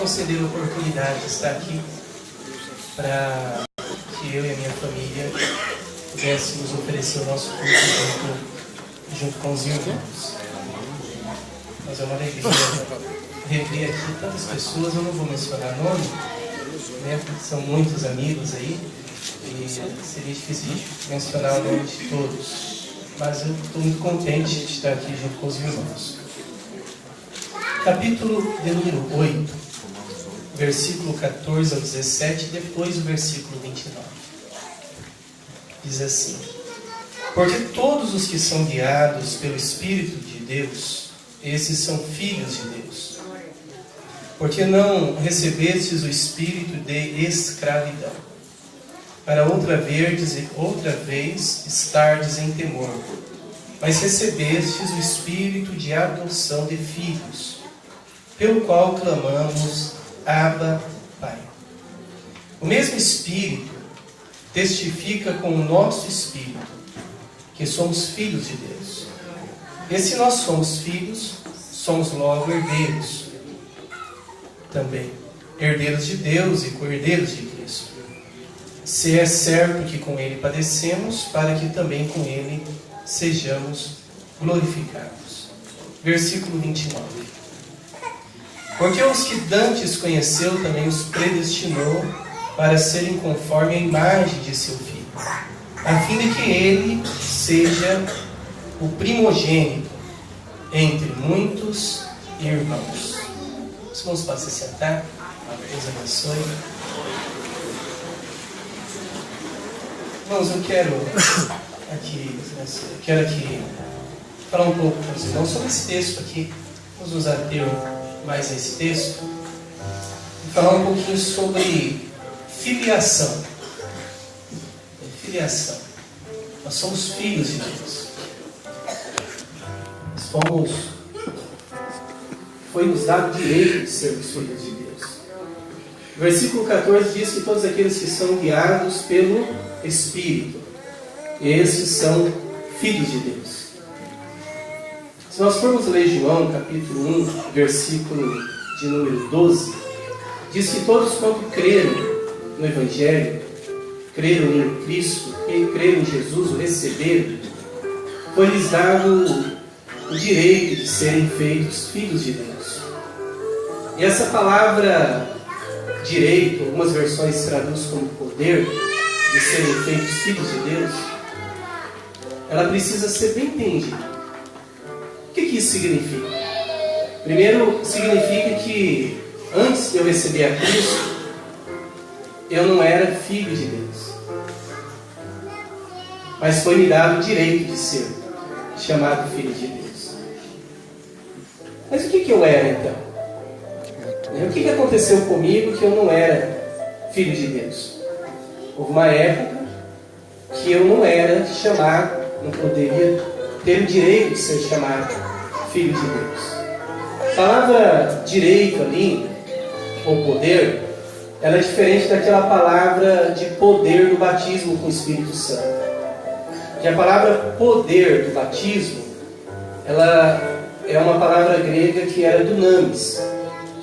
conceder a oportunidade de estar aqui para que eu e a minha família pudéssemos oferecer o nosso culto junto com os irmãos. Mas é uma alegria rever aqui tantas pessoas. Eu não vou mencionar nome, né, porque são muitos amigos aí e seria difícil de mencionar o nome de todos. Mas eu estou muito contente de estar aqui junto com os irmãos. Capítulo de número 8, versículo 14 ao 17, depois o versículo 29. Diz assim: porque todos os que são guiados pelo Espírito de Deus, esses são filhos de Deus. Porque não recebestes o espírito de escravidão, para outra vez estardes em temor, mas recebestes o espírito de adoção de filhos, pelo qual clamamos, Abba, Pai. O mesmo Espírito testifica com o nosso espírito que somos filhos de Deus. E se nós somos filhos, somos logo herdeiros também, herdeiros de Deus e co-herdeiros de Cristo. Se é certo que com Ele padecemos, para que também com Ele sejamos glorificados. Versículo 29. Porque os que dantes conheceu, também os predestinou para serem conforme a imagem de seu Filho, a fim de que Ele seja o primogênito entre muitos irmãos. Os irmãos podem se sentar. Deus abençoe. Irmãos, eu quero aqui falar um pouco com os irmãos sobre esse texto aqui. Vamos nos ater mais a esse texto e falar um pouquinho sobre filiação. Filiação. Nós somos filhos de Deus. Foi-nos dado o direito de sermos filhos de Deus. O versículo 14 diz que todos aqueles que são guiados pelo Espírito, esses são filhos de Deus. Se nós formos ler João, capítulo 1, versículo de número 12, diz que todos quanto creram no Evangelho, creram em Cristo, creram em Jesus, o receberam, foi-lhes dado o direito de serem feitos filhos de Deus. E essa palavra direito, algumas versões traduzem como poder de serem feitos filhos de Deus, ela precisa ser bem entendida. O que isso significa? Primeiro, significa que antes de eu receber a Cristo, eu não era filho de Deus. Mas foi me dado o direito de ser chamado filho de Deus. Mas o que eu era então? O que aconteceu comigo que eu não era filho de Deus? Houve uma época que eu não era chamado, não poderia ter o direito de ser chamado filho de Deus. A palavra direito ali, ou poder, ela é diferente daquela palavra de poder do batismo com o Espírito Santo. Que a palavra poder do batismo, ela é uma palavra grega que era dunamis,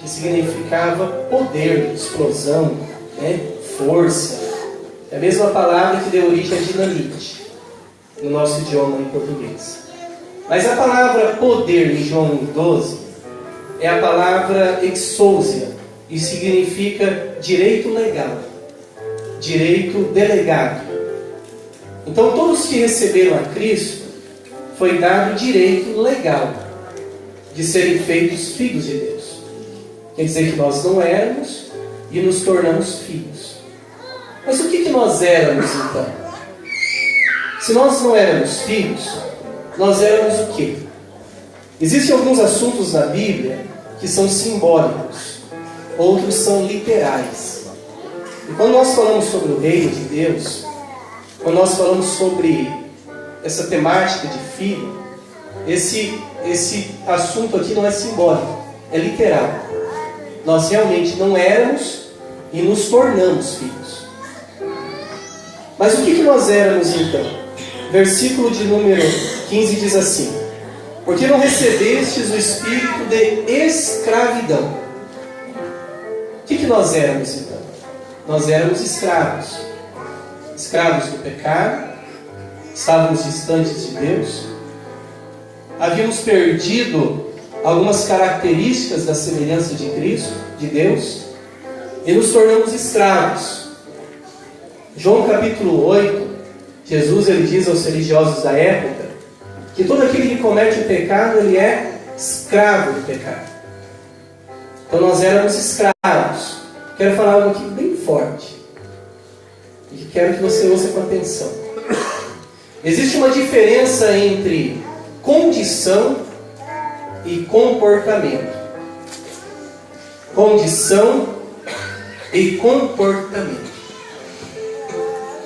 que significava poder, explosão, né? Força. É a mesma palavra que deu origem a dinamite no nosso idioma em português. Mas a palavra poder em João 12 é a palavra exousia e significa direito legal, direito delegado. Então todos que receberam a Cristo foi dado o direito legal de serem feitos filhos de Deus. Quer dizer que nós não éramos e nos tornamos filhos. Mas o que nós éramos então? Se nós não éramos filhos, nós éramos o quê? Existem alguns assuntos na Bíblia que são simbólicos, outros são literais. E quando nós falamos sobre o reino de Deus, quando nós falamos sobre essa temática de filho, esse assunto aqui não é simbólico, é literal. Nós realmente não éramos e nos tornamos filhos. Mas o que nós éramos então? Versículo de número 15 diz assim: porque não recebestes o espírito de escravidão. nós éramos então? Nós éramos escravos. Escravos do pecado, estávamos distantes de Deus, havíamos perdido algumas características da semelhança de Cristo, de Deus, e nos tornamos escravos. João capítulo 8, Jesus ele diz aos religiosos da época que todo aquele que comete o pecado, ele é escravo do pecado. Então nós éramos escravos. Quero falar algo aqui bem forte, e quero que você ouça com atenção. Existe uma diferença entre condição e comportamento. Condição e comportamento.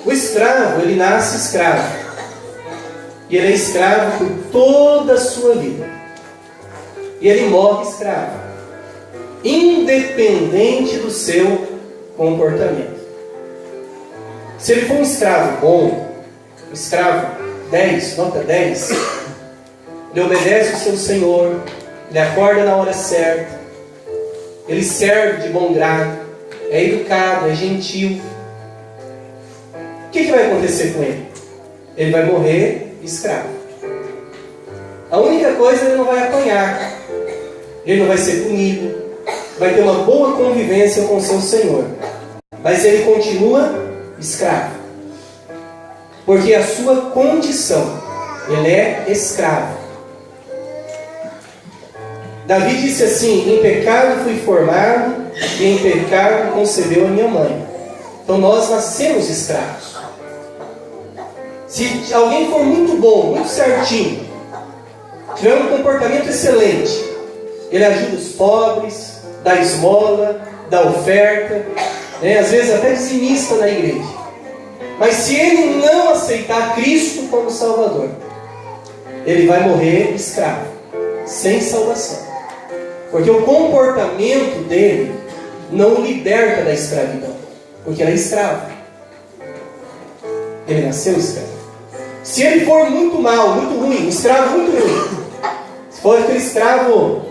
O escravo, ele nasce escravo. E ele é escravo por toda a sua vida. E ele morre escravo, independente do seu comportamento. Se ele for um escravo bom, um escravo 10, nota 10, ele obedece o seu senhor, ele acorda na hora certa, ele serve de bom grado, é educado, é gentil. O que vai acontecer com ele? Ele vai morrer escravo. A única coisa, ele não vai apanhar, ele não vai ser punido, vai ter uma boa convivência com o seu senhor, mas ele continua escravo, porque a sua condição, ele é escravo. Davi disse assim: em pecado fui formado e em pecado concebeu a minha mãe. Então nós nascemos escravos. Se alguém for muito bom, muito certinho, tiver um comportamento excelente, ele ajuda os pobres, dá esmola, dá oferta, às vezes até dizimista na igreja. Mas se ele não aceitar Cristo como Salvador, ele vai morrer escravo, sem salvação. Porque o comportamento dele não o liberta da escravidão, porque ele é escravo. Ele nasceu escravo. Se ele for muito mal, muito ruim, um escravo muito ruim, se for aquele escravo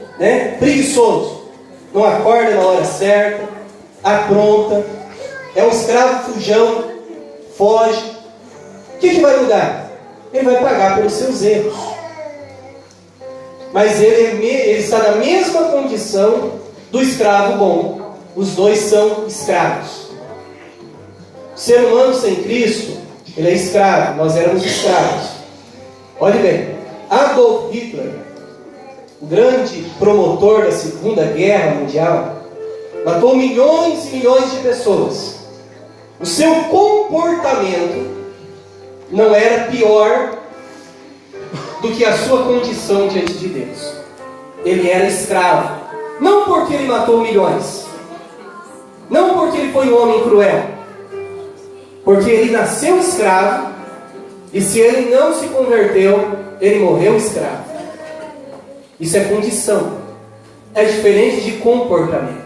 preguiçoso, não acorda na hora certa, apronta, é um escravo fujão, foge, o que vai mudar? Ele vai pagar pelos seus erros. Mas ele está na mesma condição do escravo bom. Os dois são escravos. O ser humano sem Cristo, ele é escravo. Nós éramos escravos. Olhe bem, Adolf Hitler, o grande promotor da Segunda Guerra Mundial, matou milhões e milhões de pessoas. O seu comportamento não era pior do que a sua condição diante de Deus. Ele era escravo. Não porque ele matou milhões, não porque ele foi um homem cruel, porque ele nasceu escravo, e se ele não se converteu, ele morreu escravo. Isso é condição. É diferente de comportamento.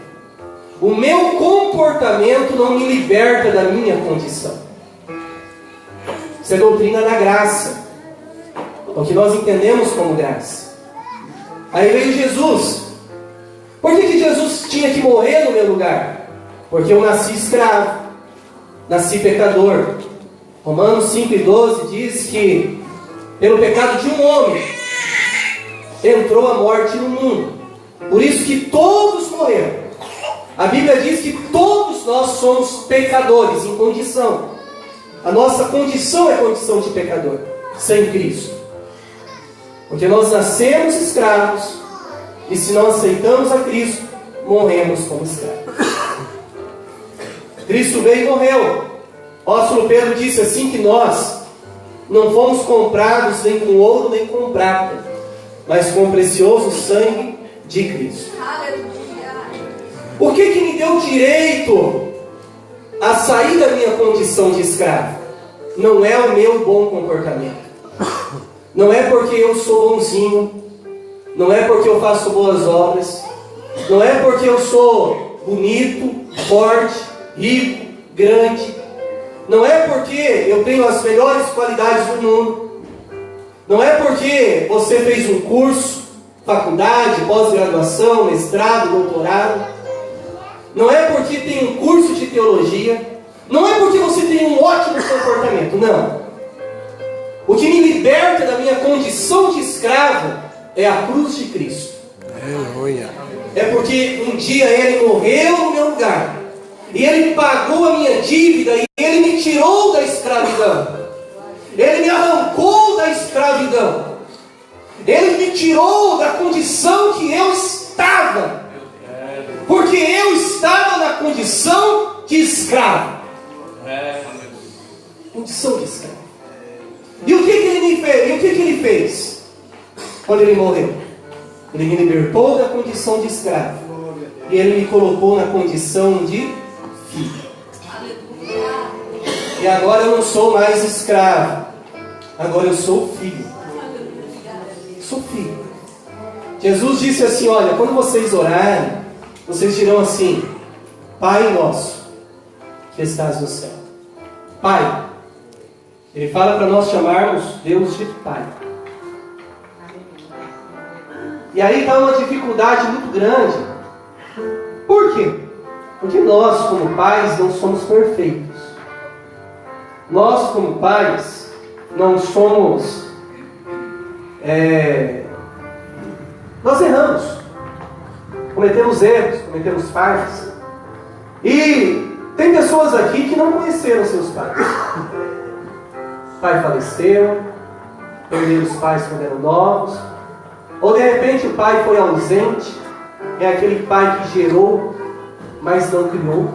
O meu comportamento não me liberta da minha condição. Isso é doutrina da graça, o que nós entendemos como graça. Aí veio Jesus. Por que Jesus tinha que morrer no meu lugar? Porque eu nasci escravo, nasci pecador. Romanos 5:12 diz que pelo pecado de um homem entrou a morte no mundo. Por isso que todos morreram. A Bíblia diz que todos nós somos pecadores em condição. A nossa condição é condição de pecador, sem Cristo. Porque nós nascemos escravos, e se não aceitamos a Cristo, morremos como escravos. Cristo veio e morreu. O apóstolo Pedro disse assim que nós não fomos comprados nem com ouro nem com prata, mas com o precioso sangue de Cristo. O que me deu direito a sair da minha condição de escravo? Não é o meu bom comportamento. Não é porque eu sou bonzinho. Não é porque eu faço boas obras. Não é porque eu sou bonito, forte, rico, grande. Não é porque eu tenho as melhores qualidades do mundo. Não é porque você fez um curso, faculdade, pós-graduação, mestrado, doutorado. Não é porque porque tem um curso de teologia, não é porque você tem um ótimo comportamento, não. O que me liberta da minha condição de escravo é a cruz de Cristo. Aleluia. É porque um dia Ele morreu no meu lugar, e Ele pagou a minha dívida, e Ele me tirou da escravidão. Ele me arrancou da escravidão. Ele me tirou da condição que eu estava. Porque eu estava na condição de escravo. Condição de escravo. E o que Ele me fez? E o que Ele fez quando Ele morreu? Ele me libertou da condição de escravo. E Ele me colocou na condição de filho. E agora eu não sou mais escravo. Agora eu sou filho. Sou filho. Jesus disse assim, olha, quando vocês orarem, vocês dirão assim: Pai nosso, que estás no céu. Pai. Ele fala para nós chamarmos Deus de Pai. E aí está uma dificuldade muito grande. Por quê? Porque nós, como pais, não somos perfeitos. Nós, como pais, não somos... Nós erramos. Cometemos erros, cometemos falhas. E tem pessoas aqui que não conheceram seus pais. O pai faleceu, perderam os pais quando eram novos, ou de repente o pai foi ausente, é aquele pai que gerou, mas não criou.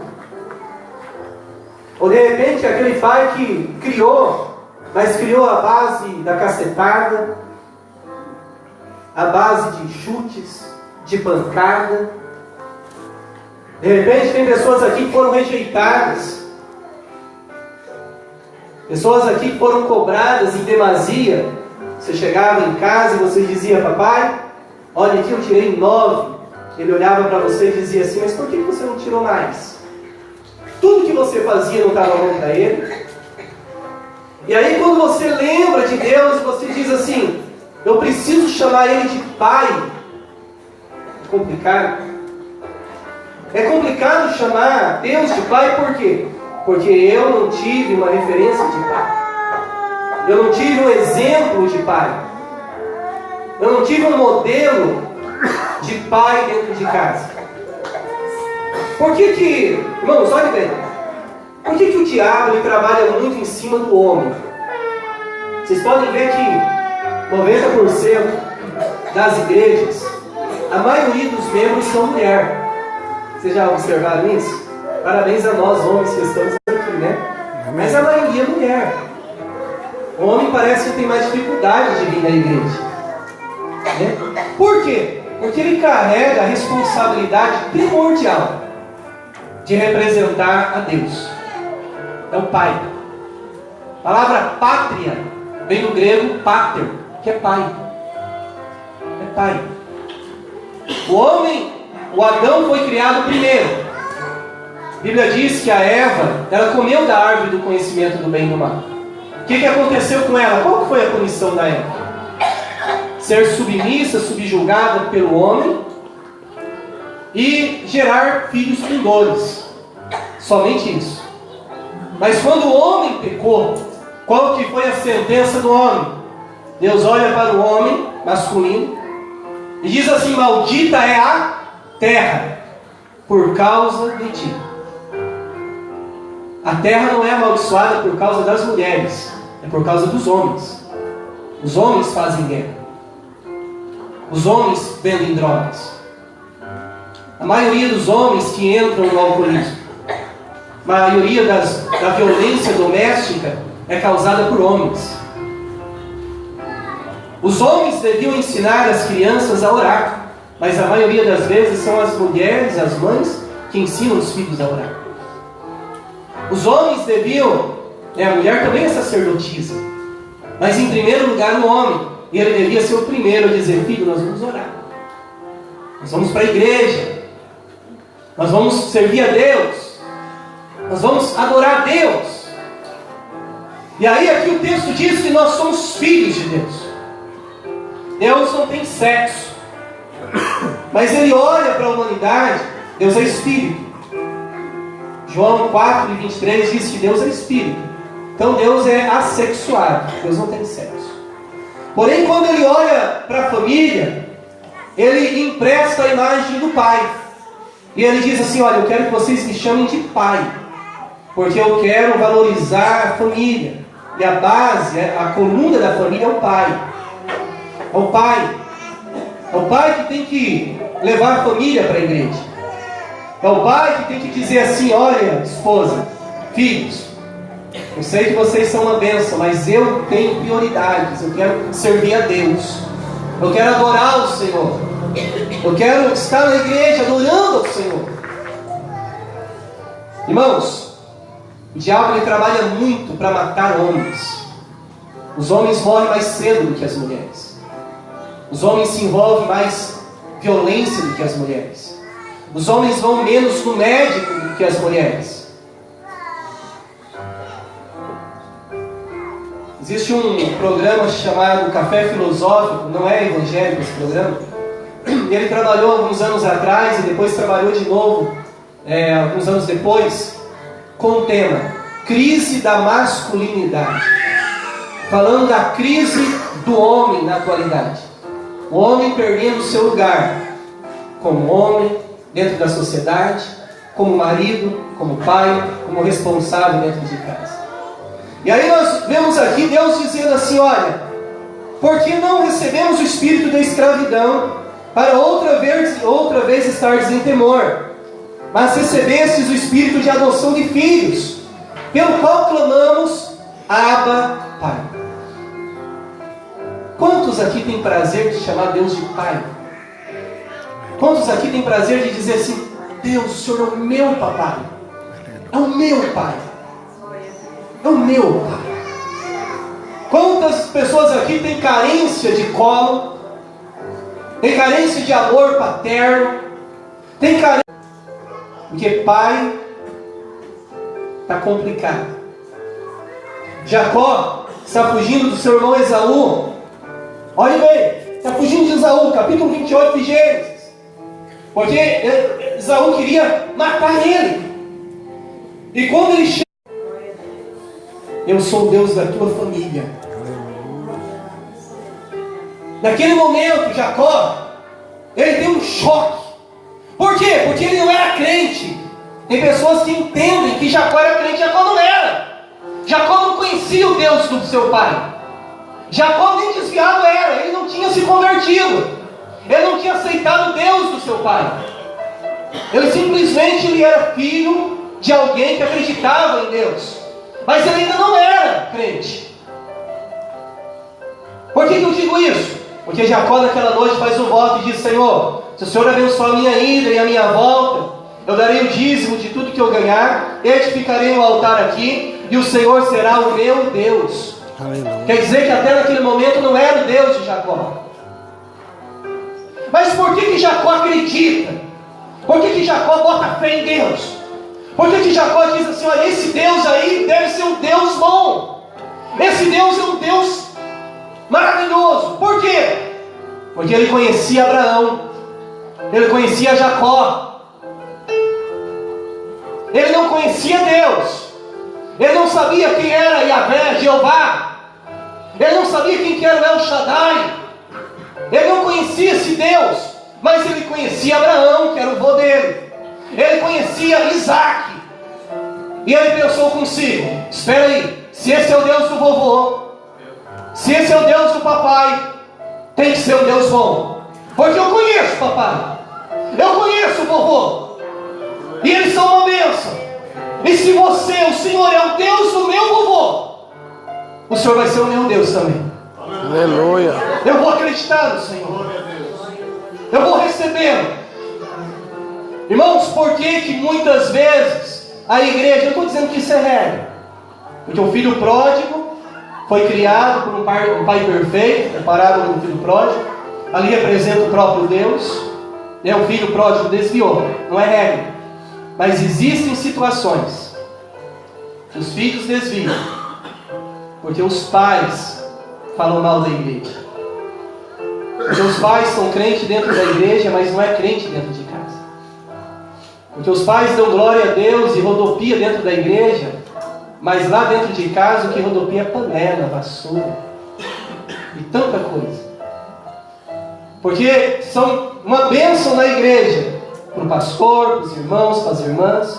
Ou de repente é aquele pai que criou, mas criou a base da cacetada, a base de chutes, de pancada. De repente tem pessoas aqui que foram rejeitadas. Pessoas aqui que foram cobradas em demasia. Você chegava em casa e você dizia: papai, olha aqui eu tirei 9. Ele olhava para você e dizia assim: mas por que você não tirou mais? Tudo que você fazia não estava bom para ele. E aí quando você lembra de Deus, você diz assim: eu preciso chamar Ele de Pai. É complicado. É complicado chamar Deus de Pai por quê? Porque eu não tive uma referência de pai. Eu não tive um exemplo de pai. Eu não tive um modelo de pai dentro de casa. Por que, irmãos, olha bem. Por que o diabo ele trabalha muito em cima do homem? Vocês podem ver que 90% das igrejas, a maioria dos membros são mulheres. Vocês já observaram isso? Parabéns a nós, homens, que estamos aqui, né? Mas a maioria é mulher. O homem parece que tem mais dificuldade de vir na igreja. Né? Por quê? Porque ele carrega a responsabilidade primordial de representar a Deus. É o pai. A palavra pátria vem do grego pater, que é pai. É pai. O homem, o Adão foi criado primeiro. A Bíblia diz que a Eva, ela comeu da árvore do conhecimento do bem e do mal. O que aconteceu com ela? Qual foi a punição da Eva? Ser submissa, subjugada pelo homem e gerar filhos com dores. Somente isso. Mas quando o homem pecou, qual que foi a sentença do homem? Deus olha para o homem masculino e diz assim: maldita é a terra por causa de ti. A terra não é amaldiçoada por causa das mulheres, é por causa dos homens. Os homens fazem guerra. Os homens vendem drogas. A maioria dos homens que entram no alcoolismo, a maioria da violência doméstica é causada por homens. Os homens deviam ensinar as crianças a orar, mas a maioria das vezes são as mulheres, as mães, que ensinam os filhos a orar. Os homens deviam, a mulher também é sacerdotisa, mas em primeiro lugar o homem, e ele devia ser o primeiro a dizer: filho, nós vamos orar, nós vamos para a igreja, nós vamos servir a Deus, nós vamos adorar a Deus. E aí aqui o texto diz que nós somos filhos de Deus. Deus não tem sexo, mas Ele olha para a humanidade. Deus é Espírito. João 4:23 diz que Deus é espírito. Então Deus é assexuado, Deus não tem sexo. Porém, quando ele olha para a família, ele empresta a imagem do pai. E ele diz assim: olha, eu quero que vocês me chamem de pai, porque eu quero valorizar a família. E a base, a coluna da família é o pai. É o pai. É o pai que tem que levar a família para a igreja. É o pai que tem que dizer assim: olha, esposa, filhos, eu sei que vocês são uma bênção, mas eu tenho prioridades. Eu quero servir a Deus. Eu quero adorar o Senhor. Eu quero estar na igreja adorando ao Senhor. Irmãos, o diabo ele trabalha muito para matar homens. Os homens morrem mais cedo do que as mulheres. Os homens se envolvem mais violência do que as mulheres. Os homens vão menos no médico do que as mulheres. Existe um programa chamado Café Filosófico, não é evangélico esse programa. Ele trabalhou alguns anos atrás e depois trabalhou de novo, alguns anos depois, com o tema Crise da Masculinidade. Falando da crise do homem na atualidade. O homem perdendo o seu lugar como homem dentro da sociedade, como marido, como pai, como responsável dentro de casa. E aí nós vemos aqui Deus dizendo assim: olha, por que não recebemos o espírito da escravidão para outra vez estares em temor, mas recebestes o espírito de adoção de filhos, pelo qual clamamos, Abba, Pai. Quantos aqui têm prazer de chamar Deus de Pai? Quantos aqui têm prazer de dizer assim: Deus, o Senhor é o meu papai, é o meu Pai, é o meu Pai? Quantas pessoas aqui têm carência de colo, tem carência de amor paterno, tem carência, porque pai está complicado. Jacó está fugindo do seu irmão Esaú. Olha bem, está fugindo de Esaú, capítulo 28 de Gênesis. Porque Esaú queria matar ele. E quando ele chega, eu sou o Deus da tua família. Naquele momento, Jacó, ele tem um choque. Por quê? Porque ele não era crente. Tem pessoas que entendem que Jacó era crente, Jacó não era. Jacó não conhecia o Deus do seu pai. Jacó nem desviado era, ele não tinha se convertido. Ele não tinha aceitado o Deus do seu pai. Ele era filho de alguém que acreditava em Deus. Mas ele ainda não era crente. Por que eu digo isso? Porque Jacó naquela noite faz um voto e diz: Senhor, se o Senhor abençoar a minha ida e a minha volta, eu darei o dízimo de tudo que eu ganhar, edificarei um altar aqui, e o Senhor será o meu Deus. Aleluia. Quer dizer que até naquele momento não era o Deus de Jacó. Mas por que Jacó acredita? Por que Jacó bota fé em Deus? Por que Jacó diz assim: olha, esse Deus aí deve ser um Deus bom, esse Deus é um Deus maravilhoso? Por quê? Porque ele conhecia Abraão, ele conhecia Jacó. Ele não conhecia Deus, ele não sabia quem era Yahvé, Jeová, ele não sabia quem que era o El Shaddai, ele não conhecia esse Deus, mas ele conhecia Abraão, que era o vô dele, ele conhecia Isaac, e ele pensou consigo: espera aí, se esse é o Deus do vovô, se esse é o Deus do papai, tem que ser um Deus bom, porque eu conheço o papai, eu conheço o vovô, e eles são uma bênção. E se você, o Senhor, é o Deus do meu vovô, o Senhor vai ser o meu Deus também. Aleluia. Eu vou acreditar no Senhor, eu vou recebê-lo. Irmãos, por que muitas vezes a igreja, eu estou dizendo que isso é regra, porque o filho pródigo foi criado por um pai perfeito, comparado com o filho pródigo, ali representa o próprio Deus, né? O filho pródigo desviou, não é regra, mas existem situações que os filhos desviam, porque os pais falam mal da igreja, porque os pais são crentes dentro da igreja, mas não é crente dentro de casa. Porque os pais dão glória a Deus e rodopia dentro da igreja, mas lá dentro de casa o que rodopia é panela, vassoura e tanta coisa. Porque são uma bênção na igreja, para o pastor, para os irmãos, para as irmãs.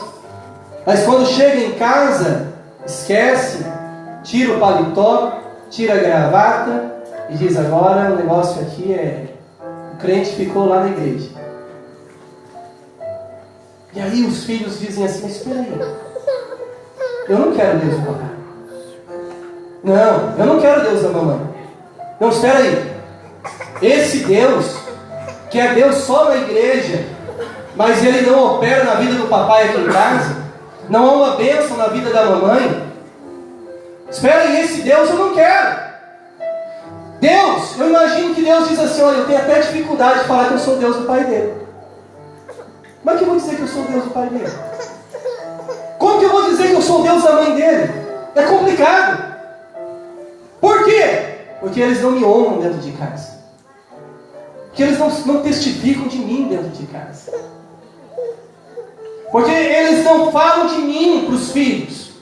Mas quando chega em casa, esquece, tira o paletó, tira a gravata e diz: agora o negócio aqui é... O crente ficou lá na igreja. E aí os filhos dizem assim: mas espera aí, eu não quero Deus do papai. Não, eu não quero Deus da mamãe. Não, espera aí. Esse Deus, que é Deus só na igreja, mas ele não opera na vida do papai aqui em casa, não há uma bênção na vida da mamãe. Espera aí, esse Deus eu não quero. Deus, eu imagino que Deus diz assim: olha, eu tenho até dificuldade de falar que eu sou Deus do pai dele. Como é que eu vou dizer que eu sou Deus do pai dele? Como que eu vou dizer que eu sou Deus da mãe dele? É complicado. Por quê? Porque eles não me honram dentro de casa. Porque eles não testificam de mim dentro de casa. Porque eles não falam de mim para os filhos.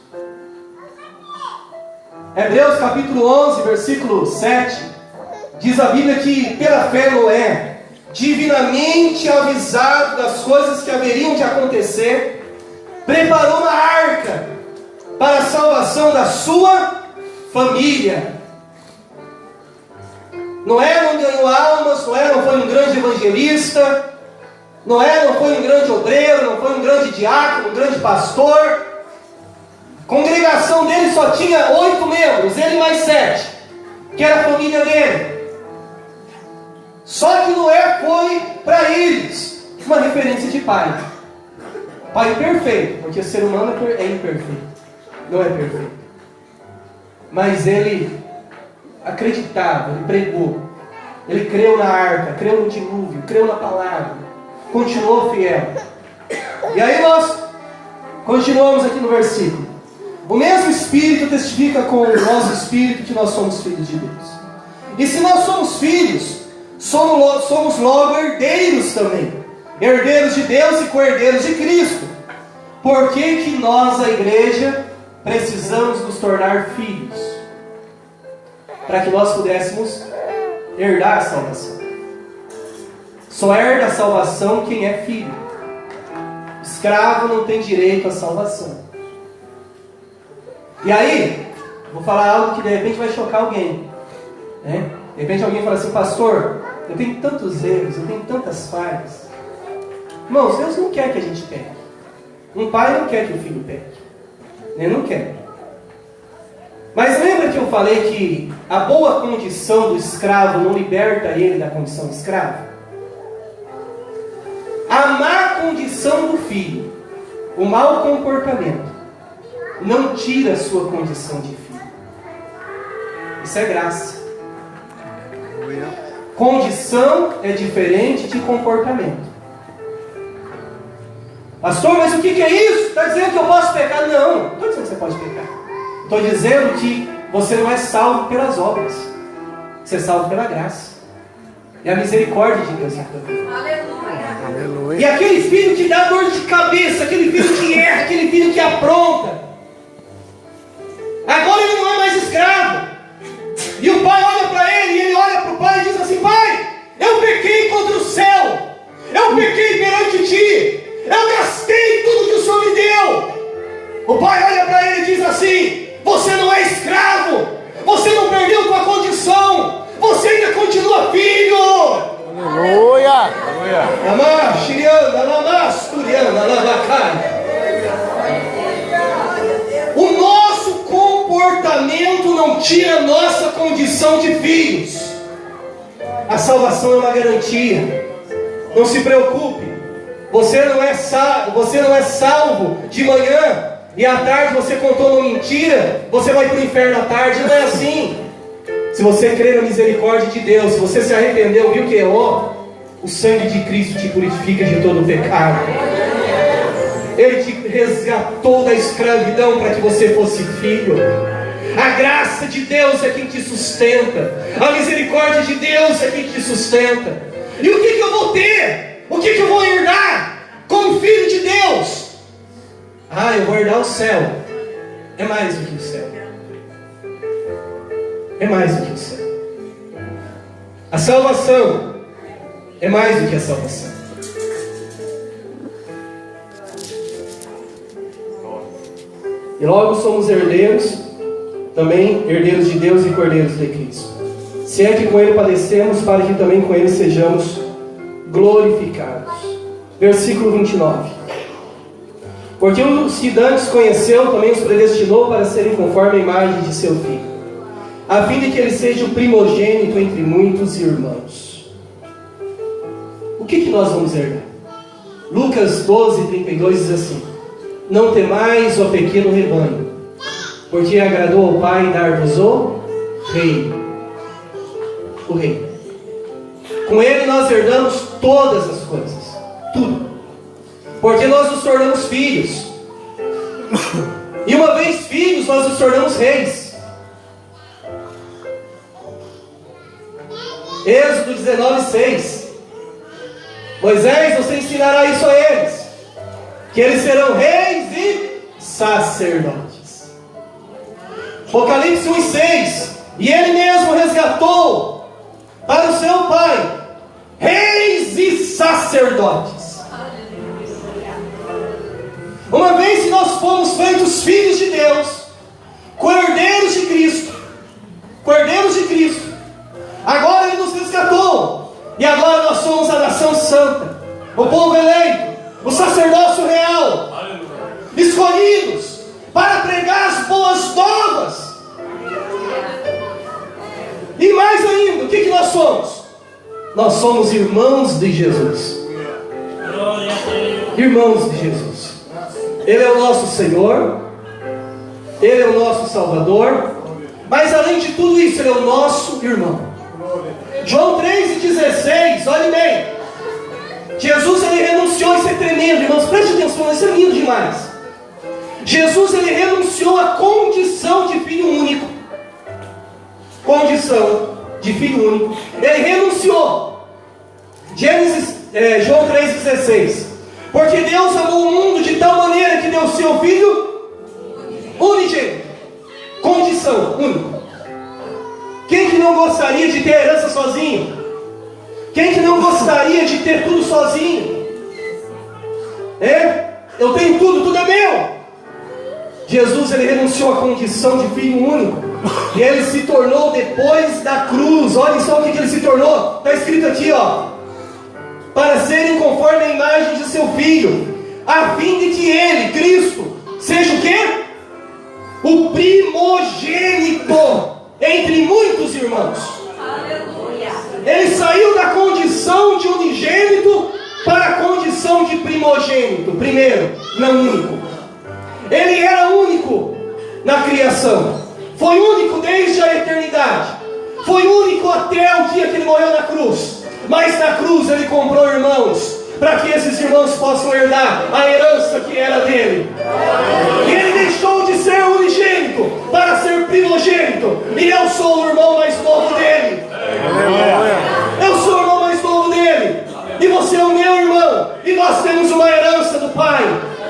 Hebreus capítulo 11, versículo 7, diz a Bíblia que pela fé Noé, divinamente avisado das coisas que haveriam de acontecer, preparou uma arca para a salvação da sua família. Noé não ganhou almas, Noé não foi um grande evangelista, Noé não foi um grande obreiro, não foi um grande diácono, um grande pastor. A congregação dele só tinha 8 membros, ele mais 7, que era a família dele. Só que Noé foi para eles uma referência de pai. Pai perfeito, porque o ser humano é imperfeito, não é perfeito. Mas ele acreditava, ele pregou, ele creu na arca, creu no dilúvio, creu na palavra, continuou fiel. E aí nós continuamos aqui no versículo. O mesmo Espírito testifica com o nosso Espírito que nós somos filhos de Deus. E se nós somos filhos, somos logo herdeiros também, herdeiros de Deus e co-herdeiros de Cristo. Por que que nós, a igreja, precisamos nos tornar filhos? Para que nós pudéssemos herdar a salvação. Só herda a salvação quem é filho. Escravo não tem direito à salvação. E aí, vou falar algo que de repente vai chocar alguém, né? De repente alguém fala assim: pastor, eu tenho tantos erros, eu tenho tantas falhas. Irmãos, Deus não quer que a gente peque. Um pai não quer que o filho peque. Ele não quer. Mas lembra que eu falei que a boa condição do escravo não liberta ele da condição de escravo? A má condição do filho, o mau comportamento, não tira a sua condição de filho. Isso é graça. Condição é diferente de comportamento. Pastor, mas o que é isso? Está dizendo que eu posso pecar? Não, não estou dizendo que você pode pecar. Estou dizendo que você não é salvo pelas obras. Você é salvo pela graça. E a misericórdia de Deus. Aleluia. E aquele filho que dá dor de cabeça, aquele filho que erra, aquele filho que apronta, agora ele não é mais escravo. E o pai olha para ele, e ele olha para o pai e diz assim: pai, eu pequei contra o céu, eu pequei perante ti, eu gastei tudo que o Senhor me deu. O pai olha para ele e diz assim: você não é escravo, você não perdeu tua condição, você ainda continua filho. Aleluia! O nosso comportamento não tira a nossa condição de filhos. A salvação é uma garantia. Não se preocupe. Você não é salvo de manhã e à tarde você contou uma mentira, você vai para o inferno à tarde. Não é assim. Se você crê na misericórdia de Deus, se você se arrependeu, viu que errou, o sangue de Cristo te purifica de todo o pecado. Ele te resgatou da escravidão para que você fosse filho. A graça de Deus é quem te sustenta. A misericórdia de Deus é quem te sustenta. E o que eu vou ter? O que eu vou herdar como filho de Deus? eu vou herdar o céu. É mais do que o céu. É mais do que o céu. A salvação é mais do que a salvação. E logo somos herdeiros, também herdeiros de Deus e cordeiros de Cristo. Se é que com Ele padecemos, para que também com Ele sejamos glorificados. Versículo 29. Porque os que dantes conheceu, também os predestinou para serem conforme a imagem de seu Filho, a fim de que Ele seja o primogênito entre muitos irmãos. O que nós vamos herdar? Lucas 12, 32 diz assim: não temais, ó pequeno rebanho, porque agradou ao Pai dar-vos o reino. O reino. Com Ele nós herdamos todas as coisas. Tudo. Porque nós nos tornamos filhos. E uma vez filhos, nós nos tornamos reis. Êxodo 19:6. Moisés, você ensinará isso a eles, que eles serão reis e sacerdotes. Apocalipse 1:6. E Ele mesmo resgatou para o seu Pai reis e sacerdotes. Uma vez que nós fomos feitos filhos de Deus, cordeiros de Cristo, agora Ele nos resgatou, e agora nós somos a nação santa, o povo eleito, o sacerdócio real, escolhidos para pregar as boas novas. E mais ainda, o que nós somos? Nós somos irmãos de Jesus. Irmãos de Jesus. Ele é o nosso Senhor, Ele é o nosso Salvador, mas além de tudo isso, Ele é o nosso irmão. João 3,16, olhe bem. Jesus, Ele renunciou, isso é tremendo, irmãos, preste atenção, isso é lindo demais. Jesus, Ele renunciou à condição de filho único. Condição de filho único. Ele renunciou. João 3,16. Porque Deus amou o mundo de tal maneira que deu o seu Filho unigênito. Condição, único. Quem que não gostaria de ter a herança sozinho? Quem que não gostaria de ter tudo sozinho? Eu tenho tudo, tudo é meu. Jesus, Ele renunciou à condição de Filho único. E Ele se tornou depois da cruz. Olha só o que Ele se tornou. Está escrito aqui, ó. Para serem conforme a imagem de seu Filho, a fim de que Ele, Cristo, seja o quê? O primogênito entre muitos irmãos. Aleluia. Ele saiu da condição de unigênito para a condição de primogênito. Primeiro, não único. Ele era único na criação. Foi único desde a eternidade. Foi único até o dia que Ele morreu na cruz. Mas na cruz Ele comprou irmãos, para que esses irmãos possam herdar a herança que era dele. E Ele deixou de ser unigênito para ser primogênito. E eu sou o irmão mais novo dele. Eu sou o irmão mais novo dele. E você é o meu irmão. E nós temos uma herança do Pai.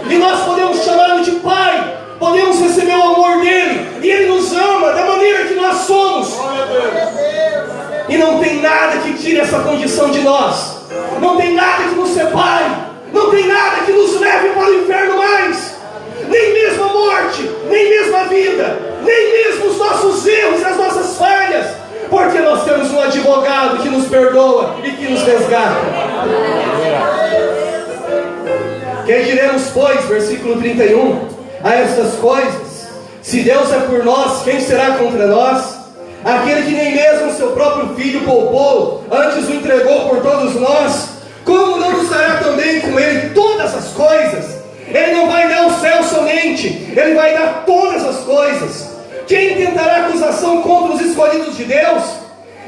E nós podemos chamá-lo de Pai. Podemos receber o amor dele. E Ele nos ama da maneira que nós somos. E não tem nada que tire essa condição de nós. Não tem nada que nos separe. Não tem nada que nos leve para o inferno mais. Nem mesmo a morte, nem mesmo a vida, nem mesmo os nossos erros e as nossas falhas. Porque nós temos um advogado que nos perdoa e que nos resgata. Que diremos, pois, versículo 31, a estas coisas: se Deus é por nós, quem será contra nós? Aquele que nem mesmo seu próprio Filho poupou, antes o entregou por todos nós, como não nos dará também com Ele todas as coisas? Ele não vai dar o céu somente, Ele vai dar todas as coisas. Quem tentará acusação contra os escolhidos de Deus?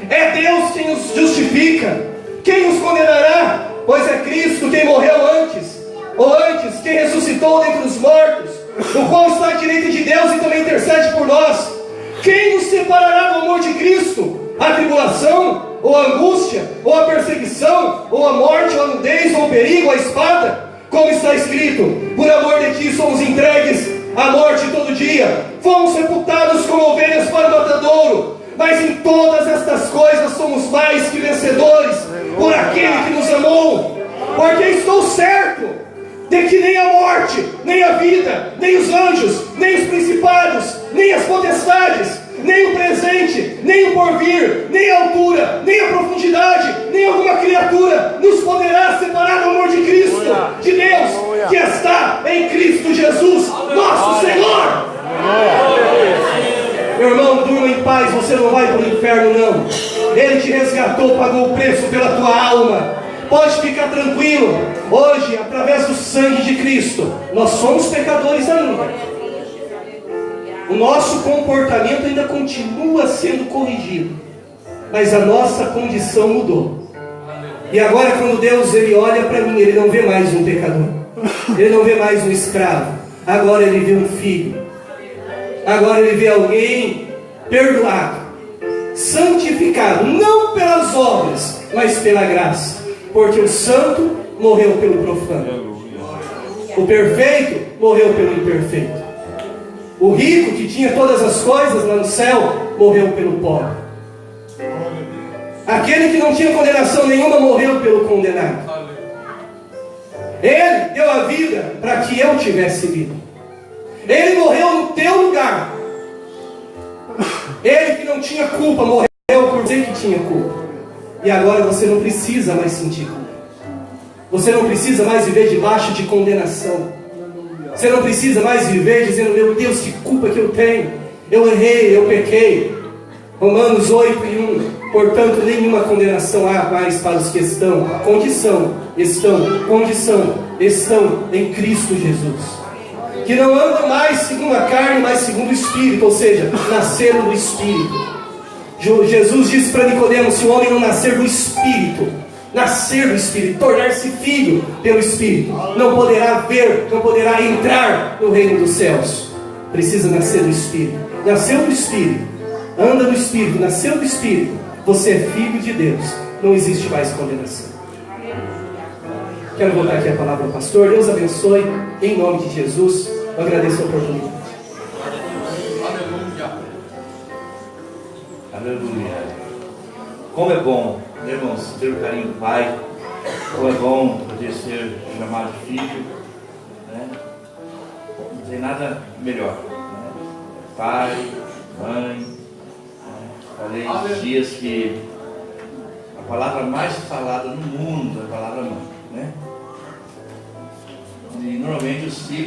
É Deus quem os justifica. Quem os condenará? Pois é Cristo quem morreu antes, ou antes, quem ressuscitou dentre os mortos, o qual está à direita de Deus e também intercede por nós. Quem nos separará do amor de Cristo? A tribulação, ou a angústia, ou a perseguição, ou a morte, ou a nudez, ou o perigo, ou a espada? Como está escrito: por amor de ti somos entregues à morte todo dia, fomos sepultados como ovelhas para o matadouro, mas em todas estas coisas somos mais que vencedores por aquele que nos amou. Porque estou certo de que nem a morte, nem a vida, nem os anjos, nem os principados, nem as potestades, nem o presente, nem o porvir, nem a altura, nem a profundidade, nem alguma criatura nos poderá separar do amor de Cristo, de Deus, que está em Cristo Jesus, nosso Senhor. Meu irmão, durma em paz, você não vai para o inferno não. Ele te resgatou, pagou o preço pela tua alma. Pode ficar tranquilo. Hoje, através do sangue de Cristo, nós somos pecadores ainda. O nosso comportamento ainda continua sendo corrigido, mas a nossa condição mudou. E agora, quando Deus ele olha para mim, Ele não vê mais um pecador, Ele não vê mais um escravo. Agora Ele vê um filho. Agora Ele vê alguém perdoado, santificado, não pelas obras, mas pela graça. Porque o santo morreu pelo profano, o perfeito morreu pelo imperfeito. O rico, que tinha todas as coisas lá no céu, morreu pelo pobre. Aquele que não tinha condenação nenhuma morreu pelo condenado. Ele deu a vida para que eu tivesse vida. Ele morreu no teu lugar. Ele que não tinha culpa morreu por dizer que tinha culpa. E agora você não precisa mais sentir culpa. Você não precisa mais viver debaixo de condenação. Você não precisa mais viver dizendo: meu Deus, que culpa que eu tenho. Eu errei, eu pequei. Romanos 8:1. Portanto, nenhuma condenação há mais para os que estão em Cristo Jesus. Que não andam mais segundo a carne, mas segundo o Espírito. Ou seja, nasceram do Espírito. Jesus disse para Nicodemos: se o homem não nascer do Espírito, tornar-se filho pelo Espírito, não poderá ver, não poderá entrar no reino dos céus. Precisa nascer do Espírito. Nasceu do Espírito, anda no Espírito, nasceu do Espírito, você é filho de Deus. Não existe mais condenação. Quero voltar aqui a palavra ao pastor. Deus abençoe, em nome de Jesus. Eu agradeço a oportunidade. Aleluia. Como é bom, irmãos, ter o carinho do Pai. Como é bom poder ser chamado de filho, né? Não tem nada melhor, né? Pai, mãe, né? Falei esses dias que a palavra mais falada no mundo é a palavra mãe, né? E normalmente os filhos